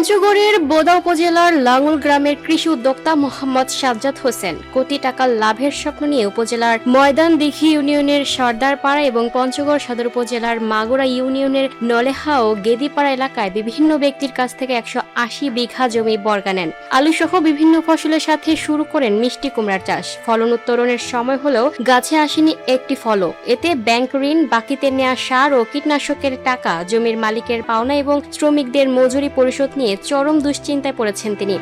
পঞ্চগড়ের বোদা উপজেলার লাঙ্গল গ্রামের কৃষি উদ্যোক্তা মোহাম্মদ সাজ্জাদ হোসেন কোটি টাকার লাভের স্বপ্ন নিয়ে উপজেলার ময়দানদিঘি ইউনিয়নের সর্দারপাড়া এবং পঞ্চগড় সদর উপজেলার মাগুরা ইউনিয়নের নলেহা ও গেদিপাড়া এলাকায় বিভিন্ন ব্যক্তির কাছ থেকে 180 বিঘা জমি বর্গা নেন। আলু সহ বিভিন্ন ফসলের সাথে শুরু করেন মিষ্টি কুমড়ার চাষ। ফলন উত্তোলনের সময় হলেও গাছে আসেনি একটি ফলও। এতে ব্যাংক ঋণ, বাকিতে নেওয়া সার ও কীটনাশকের টাকা, জমির মালিকের পাওনা এবং শ্রমিকদের মজুরি পরিশোধ নিয়ে চরম দুশ্চিন্তায় পড়েছেন তিনি।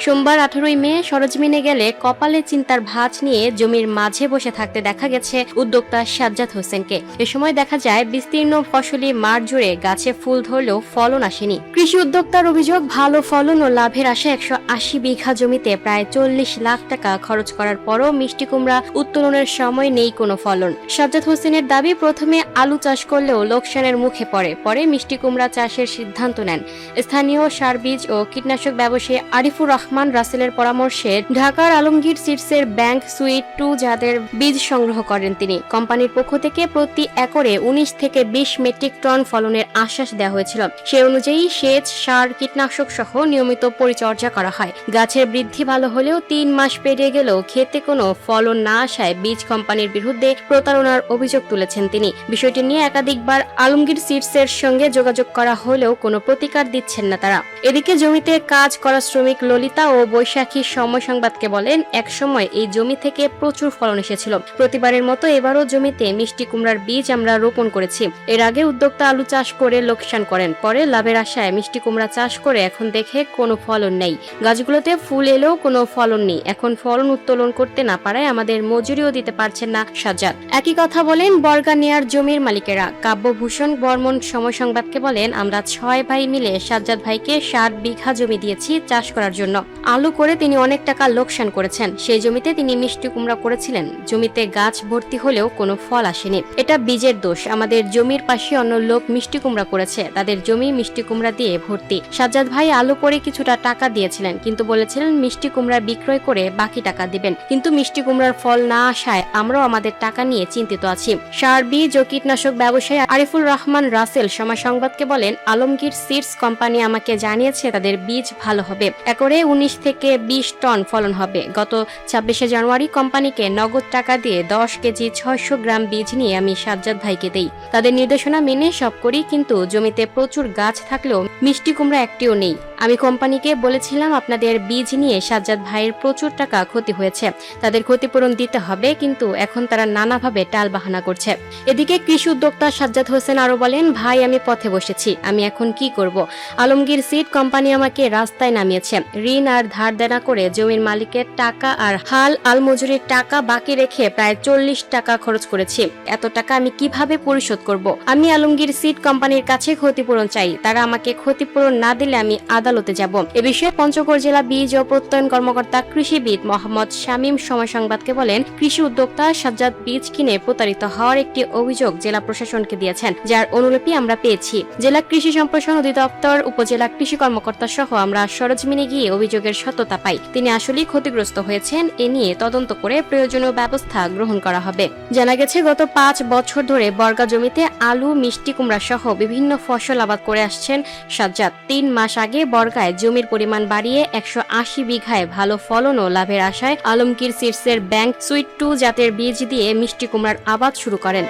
সোমবার 18 মে সরজমিনে গেলে কপালে চিন্তার ভাঁজ নিয়ে জমির মাঝে বসে থাকতে দেখা গেছে উদ্যোক্তা সাজ্জাদ হোসেনকে। এ সময় দেখা যায় বিস্তীর্ণ ফসলি মাঠ জুড়ে গাছে ফুল ধরলেও ফলন আসেনি। কৃষি উদ্যোক্তার অভিযোগ, ভালো ফলন ও লাভের আশায় 180 বিঘা জমিতে প্রায় 40 লাখ টাকা খরচ করার পরও মিষ্টি কুমড়া উত্তোলনের সময় নেই কোনো ফলন। সাজ্জাদ হোসেনের দাবি, প্রথমে আলু চাষ করলেও লোকসানের মুখে পরে মিষ্টি কুমড়া চাষের সিদ্ধান্ত নেন। স্থানীয় সার, বীজ ও কীটনাশক ব্যবসায়ী আরিফুর রহমান রাসেলের পরামর্শে ঢাকার আলমগীর সিডসের ব্যাংক সুইট 2 জাতের বীজ সংগ্রহ করেন তিনি। কোম্পানির পক্ষ থেকে প্রতি একরে 19 থেকে 20 মেট্রিক টন ফলনের আশ্বাস দেওয়া হয়েছিল। সে অনুযায়ী সেচ, সার, কীটনাশক সহ নিয়মিত পরিচর্যা করা হয়। গাছের বৃদ্ধি ভালো হলেও 3 মাস পেরিয়ে গেলেও খেতে কোনো ফলন না আসায় বীজ কোম্পানির বিরুদ্ধে প্রতারণার অভিযোগ তুলেছেন তিনি। বিষয়টি নিয়ে একাধিকবার আলমগীর সিডসের সঙ্গে যোগাযোগ করা হলেও কোনো প্রতিকার দিচ্ছেন না তারা। এদিকে জমিতে কাজ করা শ্রমিক ললিতা ও বৈশাখী সময় সংবাদকে বলেন, এক সময় এই জমি থেকে প্রচুর ফলন এসেছিল। প্রতিবারের মতো এবারও জমিতে মিষ্টি কুমড়ার বীজ আমরা রোপণ করেছি। এর আগে উদ্যোক্তা আলু চাষ করে লোকসান করেন, পরে লাভের আশায় মিষ্টি কুমড়া চাষ করে এখন দেখে কোনো ফলন নেই। গাছগুলোতে ফুল এলেও কোনো ফলন নেই। এখন ফলন উত্তোলন করতে না পারায় আমাদের মজুরিও দিতে পারছেন না সাজ্জাদ। একই কথা বলেন বর্গা নেয়ার জমির মালিকেরা। কাব্যভূষণ বর্মন সময় সংবাদকে বলেন, আমরা 6 ভাই মিলে সাজ্জাদ ভাইকে 60 বিঘা জমি দিয়েছি চাষ করার জন্য। আলু করে তিনি অনেক টাকা লোকসান করেছেন। সেই জমিতে তিনি মিষ্টি কুমড়া করেছিলেন। জমিতে গাছ ভর্তি হলেও কোনো ফল আসেনি। এটা বীজের দোষ। আমাদের জমির পাশে অন্য লোক মিষ্টি কুমড়া করেছে, তাদের জমি মিষ্টি কুমড়া দিয়ে ভর্তি। সাজ্জাদ ভাই আলু করে কিছুটা টাকা দিয়েছিলেন, কিন্তু বলেছিলেন মিষ্টি কুমড়া বিক্রয় করে বাকি টাকা দিবেন। কিন্তু মিষ্টি কুমড়ার ফল না আসায় আমরাও আমাদের টাকা নিয়ে চিন্তিত আছি। সার, বীজ ও কীটনাশক ব্যবসায়ী আরিফুর রহমান রাসেল সময় সংবাদকে বলেন, আলমগীর সিডস কোম্পানি আমাকে জানিয়েছে তাদের বীজ ভালো হবে। একরে 19 থেকে 20 টন ফলন হবে। গত 26 জানুয়ারি কোম্পানিকে নগদ টাকা দিয়ে 10 কেজি 600 গ্রাম বীজ নিয়ে আমি সাজ্জাদ ভাইকে দেই। তাদের নির্দেশনা মেনে সব করি, কিন্তু জমিতে প্রচুর গাছ থাকলেও মিষ্টি কুমড়া একটিও নেই। আমি কোম্পানিকে বলেছিলাম আপনাদের বীজ নিয়ে সাজ্জাদ ভাইয়ের প্রচুর টাকা ক্ষতি হয়েছে, তাদের ক্ষতিপূরণ দিতে হবে, কিন্তু এখন তারা নানাভাবে টালবাহানা করছে। এদিকে কৃষি উদ্যোক্তা সাজ্জাদ হোসেন আরো বলেন, ভাই আমি পথে বসেছি, আমি এখন কি করব? আলমগীর সিড কোম্পানি আমাকে রাস্তায় নামিয়েছে। ঋণ আর ধার দেনা করে জমির মালিকের টাকা আর হাল আল মজুরির টাকা বাকি রেখে প্রায় 40 টাকা খরচ করেছি। এত টাকা আমি কিভাবে পরিশোধ করব? আমি আলমগীর সিড কোম্পানির কাছে ক্ষতিপূরণ চাই। তারা আমাকে ক্ষতিপূরণ না দিলে আমি আদালতে যাব। এ বিষয়ে পঞ্চগড় জেলা বীজ ও প্রত্যয়ন কর্মকর্তা কৃষিবিদ মোহাম্মদ শামীম সময় সংবাদকে বলেন, কৃষি উদ্যোক্তা সাজ্জাদ বীজ কিনে প্রতারিত হওয়ার একটি অভিযোগ জেলা প্রশাসনকে দিয়েছেন, যার অনুলিপি আমরা পেয়েছি। জেলা কৃষি সম্প্রসারণ অধিদপ্তর, উপজেলা কৃষি কর্মকর্তা সহ আমরা সরজমিনে গিয়ে অভিযোগের সত্যতা পাই। তিনি আসলেই ক্ষতিগ্রস্ত হয়েছেন। এ নিয়ে তদন্ত করে প্রয়োজনীয় ব্যবস্থা গ্রহণ করা হবে। জানা গেছে, গত 5 বছর ধরে বর্গা জমিতে আলু, মিষ্টি কুমড়া সহ বিভিন্ন ফসল আবাদ করে আসছেন সাজ্জাদ। 3 মাস আগে বর্গায় জমির পরিমাণ বাড়িয়ে 180 বিঘায় ভালো ফলন ও লাভের আশায় আলমগীর সিডসের ব্যাংক সুইট 2 জাতের বীজ দিয়ে মিষ্টি কুমড়ার আবাদ শুরু করেন।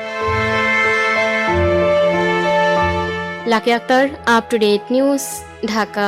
Lucky Akter, up to date news, Dhaka.